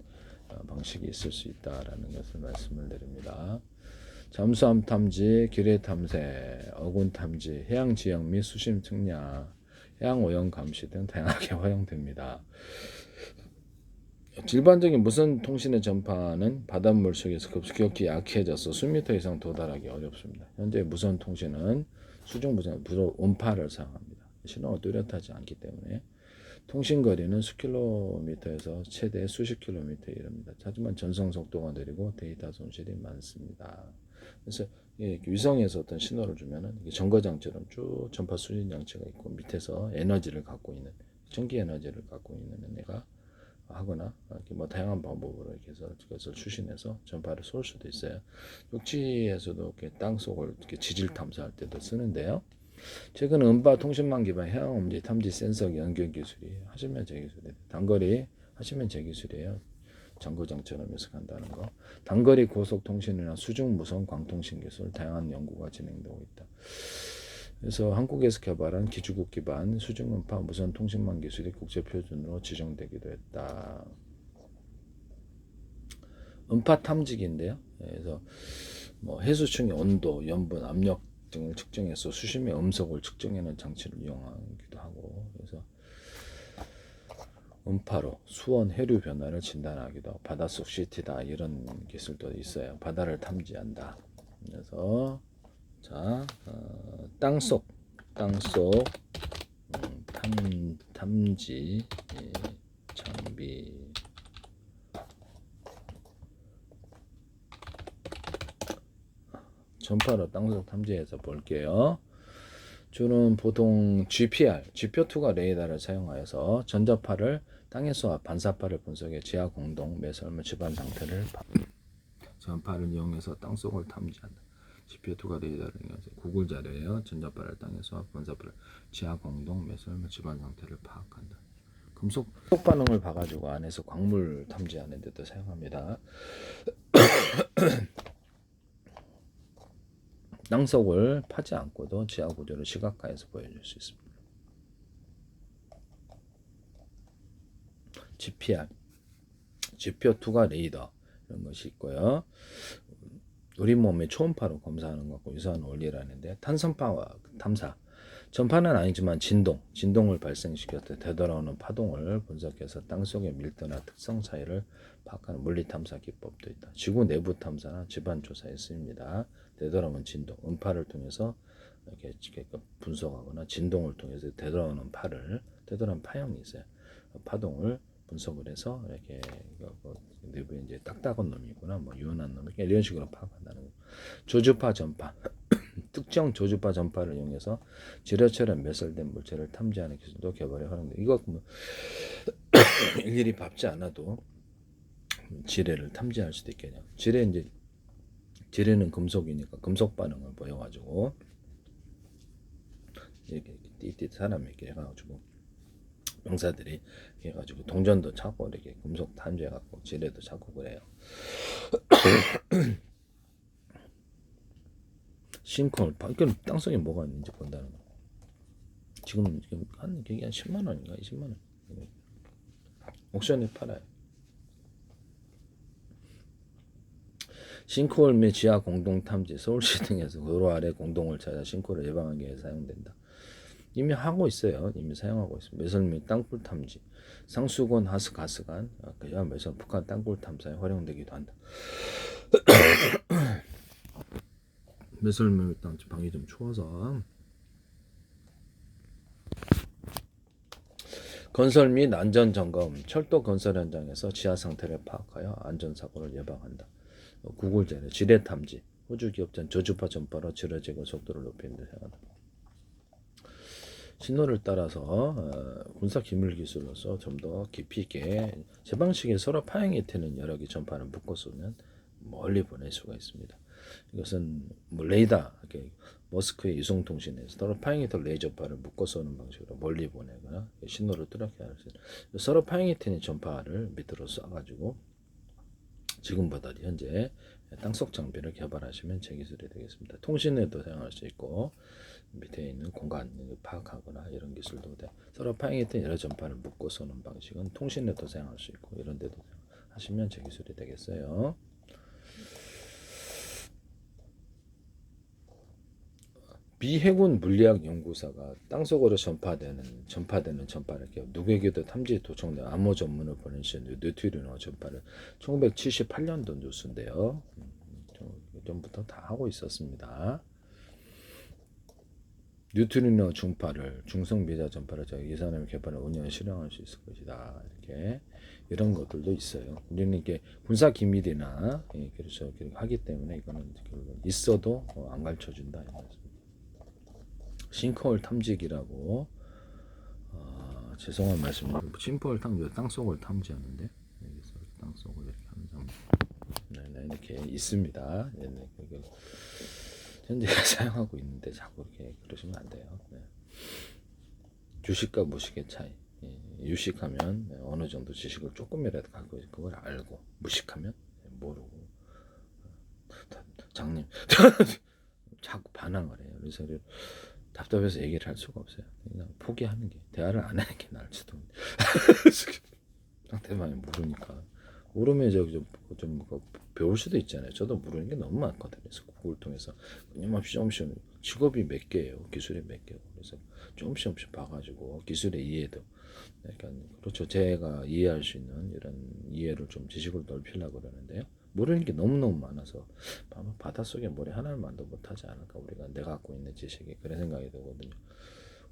방식이 있을 수 있다라는 것을 말씀을 드립니다. 잠수함 탐지, 기뢰 탐색, 어군 탐지, 해양 지형 및 수심 측량, 해양 오염 감시 등 다양하게 활용됩니다. 일반적인 무선 통신의 전파는 바닷물 속에서 급격히 약해져서 수미터 이상 도달하기 어렵습니다. 현재 무선 통신은 수중 무선 주로 음파를 사용합니다. 신호가 뚜렷하지 않기 때문에 통신 거리는 수킬로미터에서 최대 수십 킬로미터에 이릅니다. 하지만 전송 속도가 느리고 데이터 손실이 많습니다. 그래서 위성에서 어떤 신호를 주면은 정거장처럼 쭉 전파 수신 장치가 있고 밑에서 에너지를 갖고 있는 전기 에너지를 갖고 있는 애가 하거나 이렇게 뭐 다양한 방법으로 이렇게 해서 그것을 추신해서 전파를 쏠 수도 있어요. 육지에서도 이렇게 땅 속을 이렇게 지질 탐사할 때도 쓰는데요. 최근 음파 통신망 기반 해양 음지 탐지 센서 연결 기술이 하시면 제 기술이에요. 단거리 하시면 제 기술이에요. 정거장처럼 해석한다는 거. 단거리 고속 통신이나 수중 무선 광통신 기술 다양한 연구가 진행되고 있다. 그래서 한국에서 개발한 기주국 기반 수중음파 무선 통신망 기술이 국제 표준으로 지정되기도 했다. 음파 탐지기인데요. 그래서 뭐 해수층의 온도, 염분, 압력 등을 측정해서 수심의 음속을 측정하는 장치를 이용하기도 하고, 그래서 음파로 수온, 해류 변화를 진단하기도 하고, 바닷속 CT다 이런 기술도 있어요. 바다를 탐지한다. 그래서 자, 땅속 탐지 장비. 전파로 땅속 탐지해서 볼게요. 주는 보통 GPR, 지표 투과 레이더를 사용하여서 전자파를 땅에서 반사파를 분석해 지하 공동, 매설물 지반 상태를 전파를 이용해서 땅속을 탐지한다. 지표 투과 레이더를 이용해서 구글 자료예요. 전자파를 땅에서 반사파를 지하 공동, 매설물 지반 상태를 파악한다. 금속 반응을 봐가지고 안에서 광물 탐지하는 데도 사용합니다. 땅속을 파지 않고도 지하 구조를 시각화해서 보여줄 수 있습니다. GPR, 지표 투과 레이더 이런 것이 있고요. 우리 몸의 초음파로 검사하는 것과 유사한 원리라는데 탄성파 탐사, 전파는 아니지만 진동을 발생시켰을 때 되돌아오는 파동을 분석해서 땅속의 밀도나 특성 차이를 파악하는 물리 탐사 기법도 있다. 지구 내부 탐사나 집안 조사에 쓰입니다. 되돌아오는 진동, 음파를 통해서 이렇게 분석하거나 진동을 통해서 되돌아오는 되돌아오는 파형이 있어요. 파동을 분석을 해서 이렇게 내부에 이제 딱딱한 놈이구나, 뭐 유연한 놈, 이런 식으로 파악한다는 거예요. 조주파 전파. 특정 조주파 전파를 이용해서 지뢰처럼 매설된 물체를 탐지하는 기술도 개발에 활용돼. 이거 뭐 일일이 밟지 않아도 지뢰를 탐지할 수도 있겠네요. 지뢰는 금속이니까 금속 반응을 보여가지고 이렇게 띠띠 사람이 이렇게 해가지고 병사들이 해가지고 동전도 찾고 이렇게 금속 탐지해갖고 지뢰도 찾고 그래요. 싱크홀, 그럼 땅속에 뭐가 있는지 본다는 거. 지금 한 10만 원인가 20만 원. 옥션에 팔아요. 싱크홀 및 지하 공동 탐지, 서울시 등에서 도로 아래 공동을 찾아 싱크홀을 예방하기 위해 사용된다. 이미 하고 있어요. 이미 사용하고 있습니다. 매설 및 땅굴 탐지, 상수건, 가스관, 매설 북한 땅굴 탐사에 활용되기도 한다. 매설물 땅 방이 좀 추워서. 건설 및 안전 점검, 철도 건설 현장에서 지하 상태를 파악하여 안전 사고를 예방한다. 구글 자료, 지뢰 탐지, 호주 기업전 저주파 전파로 지뢰 제거 속도를 높이는 데 사용한다. 신호를 따라서 군사 기밀 기술로서 좀 더 깊이 있게 제 방식에 서로 파형이 되는 여러 개 전파를 묶어 쏘면 멀리 보낼 수가 있습니다. 이것은 뭐 레이더, 머스크의 이송통신에서 서로 파형이 된 레이저파를 묶어 쏘는 방식으로 멀리 보내거나 신호를 뚜렷게 할 수 있는 서로 파형이 되는 전파를 밑으로 쏴가지고 지금보다 현재 땅속 장비를 개발하시면 제 기술이 되겠습니다. 통신에도 사용할 수 있고 밑에 있는 공간을 파악하거나 이런 기술도 돼. 서로 파형이 된 여러 전파를 묶어 쏘는 방식은 통신에도 사용할 수 있고 이런 데도 하시면 제 기술이 되겠어요. 미 해군 물리학 연구사가 땅속으로 전파되는 전파를 누구에게도 탐지 도청된 암호 전문을 보내주신 뉴트리노 전파를 1978년도 뉴스인데요. 전부터 다 하고 있었습니다. 뉴트리노 중파를 중성 미자 전파를 이 사람이 개발한 운영 실행할 수 있을 것이다. 이렇게 이런 것들도 있어요. 우리는 이게 군사 기밀이나 그렇죠 하기 때문에 이거는 있어도 안 가르쳐 준다. 싱크홀 탐지기라고 죄송한 말씀입니다. 싱크홀 탐지 땅속을 탐지하는데 여기서 땅속을 이렇게 하면 네, 이렇게 있습니다. 네, 현재 사용하고 있는데 자꾸 이렇게 그러시면 안 돼요. 네. 유식과 무식의 차이. 유식하면 어느 정도 지식을 조금이라도 갖고 있고 그걸 알고 무식하면 모르고. 장님 자꾸 반항을 해요. 그래서 답답해서 얘기를 할 수가 없어요. 그냥 포기하는 게 대화를 안 하는 게 나을지도. 상대방이 모르니까. 모르면 좀 배울 수도 있잖아요. 저도 모르는 게 너무 많거든요. 그래서 구글 통해서 끊임없이 조금씩 직업이 몇 개예요. 기술이 몇 개고. 그래서 조금씩 봐가지고 기술의 이해도. 그러니까 그렇죠. 제가 이해할 수 있는 이런 이해를 좀 지식을 넓히려고 그러는데요. 모르는 게 너무너무 많아서 바닷속에 모래 하나만도 못하지 않을까. 우리가 내가 갖고 있는 지식이 그런 생각이 들거든요.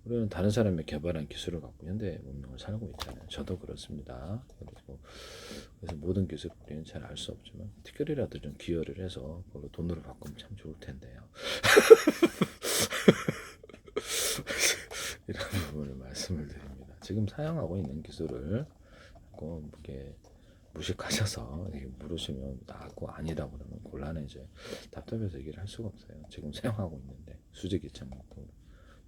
우리는 다른 사람이 개발한 기술을 갖고 현대 문명을 살고 있잖아요. 저도 그렇습니다. 그래서 모든 기술을 우리는 잘 알 수 없지만 특별히라도 좀 기여를 해서 그걸로 돈으로 바꾸면 참 좋을 텐데요. 이런 부분을 말씀을 드립니다. 지금 사용하고 있는 기술을 이렇게 무식하셔서 이렇게 물으시면 나고 아니라고 그러면 곤란해져요. 답답해서 얘기를 할 수가 없어요. 지금 사용하고 있는데 수직이 참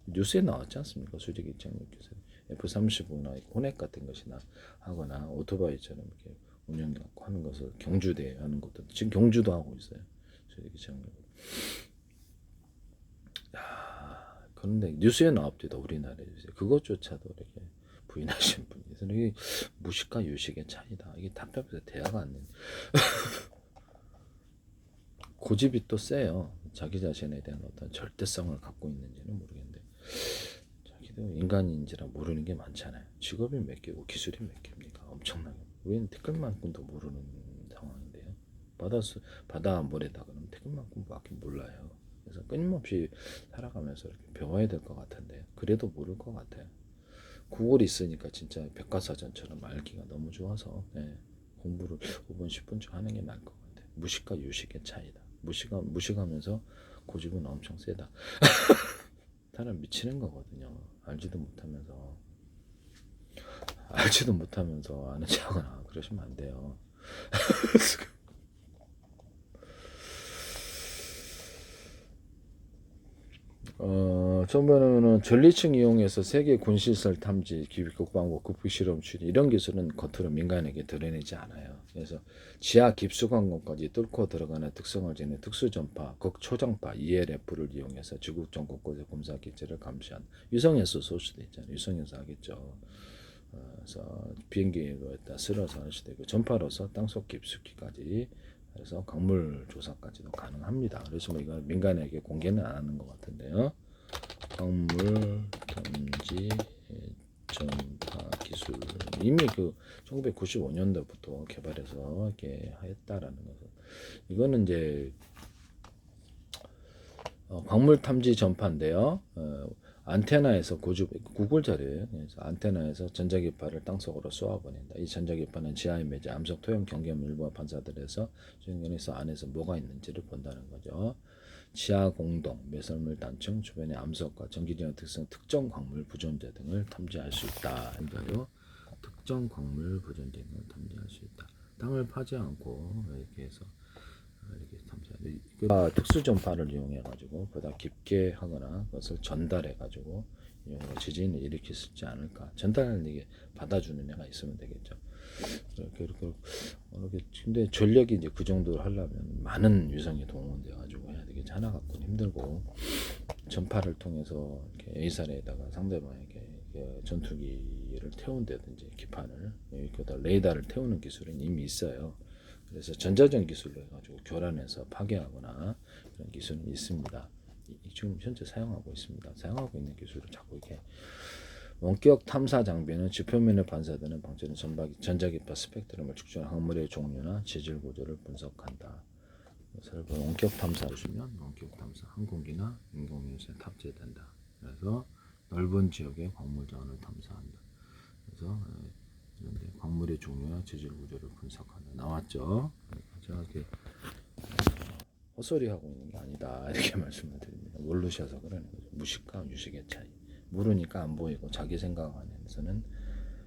뉴스에 나왔지 않습니까? 수직 입장력 기술 F-35나 혼액 같은 것이나 하거나 오토바이처럼 이렇게 운영하고 하는 것을 경주대에 하는 것도 지금 경주도 하고 있어요. 수직 입장력. 그런데 뉴스에 나옵니다. 우리나라에 그것조차도 이렇게 부인하시는 분이 있어요. 이게 무식과 유식의 차이다. 이게 답답해서 대화가 안 되는. 고집이 또 세요. 자기 자신에 대한 어떤 절대성을 갖고 있는지는 모르겠는데 자기도 인간인지라 모르는 게 많잖아요. 직업이 몇 개고 기술이 몇 개입니까? 엄청나게. 우리는 태클만큼도 모르는 상황인데요. 바다 모래다 그러면 태클만큼밖에 몰라요. 그래서 끊임없이 살아가면서 이렇게 배워야 될 것 같은데 그래도 모를 것 같아요. 구글이 있으니까 진짜 백과사전처럼 알기가 너무 좋아서 공부를 5분 10분쯤 하는 게 나을 것 같아요. 무식과 유식의 차이다. 무식하면서 고집은 엄청 세다. 사람 미치는 거거든요. 알지도 못하면서 아는 척하거나 그러시면 안 돼요. 처음에는 전리층 이용해서 세계 군시설 탐지, 기국방구, 국부실험 추리 이런 기술은 겉으로 민간에게 드러내지 않아요. 그래서 지하 깊수광공까지 뚫고 들어가는 특성을 지닌 특수전파, 극초정파 ELF를 이용해서 지구 전 곳곳의 검사 기체를 감시한 위성에서 쏠 수도 있잖아요. 위성에서 하겠죠. 그래서 비행기로 했다 쓸어서 할 수도 있고 전파로서 땅속 깊숙이까지 그래서 광물 조사까지도 가능합니다. 그래서 이거 민간에게 공개는 안 하는 것 같은데요. 광물 탐지 전파 기술 이미 1995년도부터 개발해서 이렇게 했다라는 거죠. 이거는 이제 광물 탐지 전파인데요. 안테나에서 구글 자료예요. 그래서 안테나에서 전자기파를 땅속으로 쏘아보낸다. 이 전자기파는 지하에 매제 암석, 토형, 경계물 일부와 반사들에서 주변에서 안에서 뭐가 있는지를 본다는 거죠. 지하 공동, 매설물 단층, 주변의 암석과 전기력 특성, 특정 광물 부존재 등을 탐지할 수 있다. 그러니까요. 특정 광물 부존재 등을 탐지할 수 있다. 땅을 파지 않고 이렇게 해서 이렇게 탐지하는 특수 전파를 이용해 가지고 보다 깊게 하거나 그것을 전달해 가지고 지진을 일으킬 수 있지 않을까. 전달하는 게 받아주는 애가 있으면 되겠죠. 근데 전력이 이제 그 정도로 하려면 많은 위성이 동원돼 가지고 해야 되겠지. 하나 갖고는 힘들고 전파를 통해서 이렇게 A사례에다가 상대방에게 전투기를 태운다든지 기판을 여기다 레이더를 태우는 기술은 이미 있어요. 그래서 전자전 기술로 해가지고 교란해서 파괴하거나 그런 기술은 있습니다. 지금 현재 사용하고 있습니다. 사용하고 있는 기술을 자꾸 이렇게 원격 탐사 장비는 지표면에 반사되는 방射는 전자기파 스펙트럼을 측정한 항물의 종류나 지질 구조를 분석한다. 그래서 원격 탐사 보시면 원격 탐사 항공기나 인공위성에 탑재된다. 그래서 넓은 지역의 광물 자원을 탐사한다. 그래서 광물의 종류와 지질 구조를 분석한다. 나왔죠? 제가 이렇게 헛소리 하고 있는 게 아니다 이렇게 말씀을 드립니다. 모르셔서 그러는 거죠. 무식과 유식의 차이. 모르니까 안 보이고 자기 생각 안에서는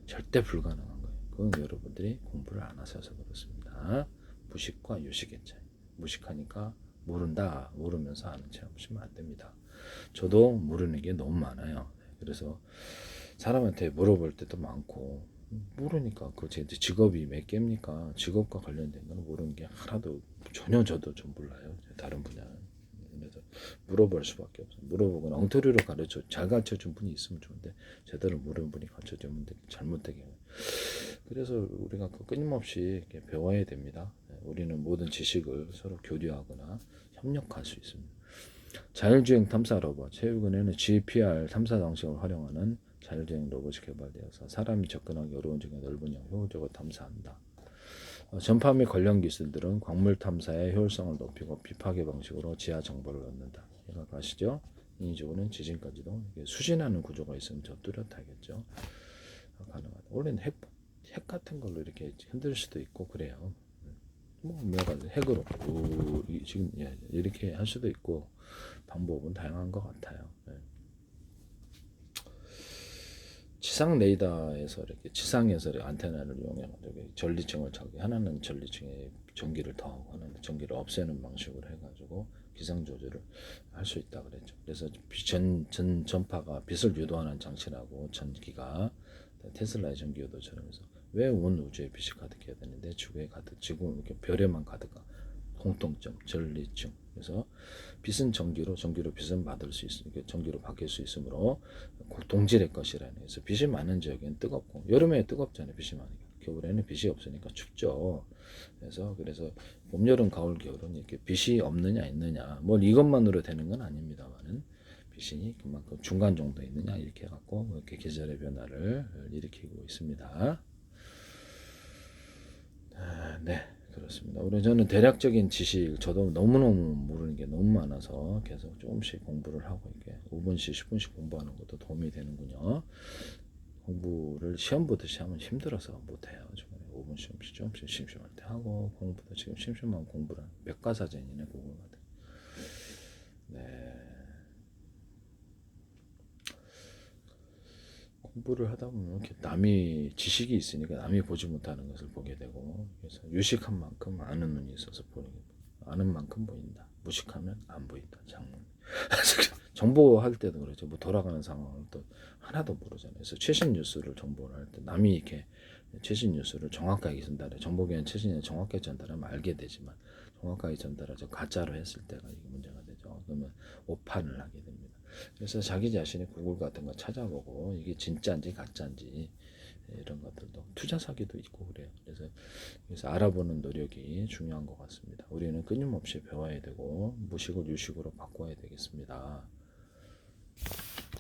절대 불가능한 거예요. 그건 여러분들이 공부를 안 하셔서 그렇습니다. 무식과 유식의 차이. 무식하니까 모른다. 모르면서 아는 체 없으면 안 됩니다. 저도 모르는 게 너무 많아요. 그래서 사람한테 물어볼 때도 많고 모르니까 그 제 직업이 몇 개입니까? 직업과 관련된 건 모르는 게 하나도 전혀 저도 좀 몰라요. 다른 분야는. 그래서 물어볼 수밖에 없어요. 물어보거나 엉터리로 잘 가르쳐 준 분이 있으면 좋은데 제대로 모르는 분이 가르쳐 주면 잘못되게 해요. 그래서 우리가 끊임없이 이렇게 배워야 됩니다. 우리는 모든 지식을 서로 교류하거나 협력할 수 있습니다. 자율주행 탐사 로봇, 최근에는 GPR 탐사 방식을 활용하는 자율주행 로봇이 개발되어서 사람이 접근하기 어려운 지역의 넓은 영역 효율적으로 탐사한다. 전파 및 관련 기술들은 광물 탐사의 효율성을 높이고 비파괴 방식으로 지하 정보를 얻는다. 이거 아시죠? 인위적으로는 지진까지도 수신하는 구조가 있으면 더 뚜렷하겠죠. 가능하다. 원래는 핵 같은 걸로 이렇게 흔들 수도 있고 그래요. 뭐 핵으로 지금 이렇게 할 수도 있고 방법은 다양한 것 같아요. 지상 레이더에서 이렇게 지상에서 안테나를 이용해 가지고 전리층을 저기 하나는 전리층에 전기를 더하고 하나는 전기를 없애는 방식으로 해가지고 기상 조절을 할 수 있다 그랬죠. 그래서 전파가 빛을 유도하는 장치라고 전기가 테슬라의 전기 유도처럼 해서 왜 온 우주에 빛이 가득해야 되는데 지구에 가득 지구 이렇게 별에만 가득한 공통점 전리층. 그래서 빛은 전기로 빛은 받을 수 있으니까 전기로 바뀔 수 있으므로 동질의 것이라는. 그래서 빛이 많은 지역엔 뜨겁고 여름에 뜨겁잖아요. 빛이 많으니까. 겨울에는 빛이 없으니까 춥죠. 그래서 봄, 여름, 가을, 겨울은 이렇게 빛이 없느냐 있느냐 뭐 이것만으로 되는 건 아닙니다만은 빛이 그만큼 중간 정도 있느냐 이렇게 해갖고 이렇게 계절의 변화를 일으키고 있습니다. 네. 그렇습니다. 저는 대략적인 지식, 저도 너무너무 모르는 게 너무 많아서 계속 조금씩 공부를 하고 이렇게 5분씩, 10분씩 공부하는 것도 도움이 되는군요. 공부를 시험 보듯이 하면 힘들어서 못해요. 정말 5분씩 조금씩 심심할 때 하고 공부도 지금 심심한 공부를 백과사전이네 공부가. 네. 공부를 하다 보면 이렇게 남이 지식이 있으니까 남이 보지 못하는 것을 보게 되고 그래서 유식한 만큼 아는 눈이 있어서 아는 만큼 보인다. 무식하면 안 보인다. 장문. 정보할 때도 그렇죠. 뭐 돌아가는 상황을 또 하나도 모르잖아요. 그래서 최신 뉴스를 정보를 할 때 남이 이렇게 최신 뉴스를 정확하게 전달해 정보기관 최신을 정확하게 전달하면 알게 되지만 정확하게 전달하죠. 가짜로 했을 때가 이게 문제가 되죠. 그러면 오판을 하게 됩니다. 그래서 자기 자신이 구글 같은 거 찾아보고 이게 진짜인지 가짜인지 이런 것들도 투자 사기도 있고 그래요. 그래서 알아보는 노력이 중요한 것 같습니다. 우리는 끊임없이 배워야 되고 무식을 유식으로 바꿔야 되겠습니다.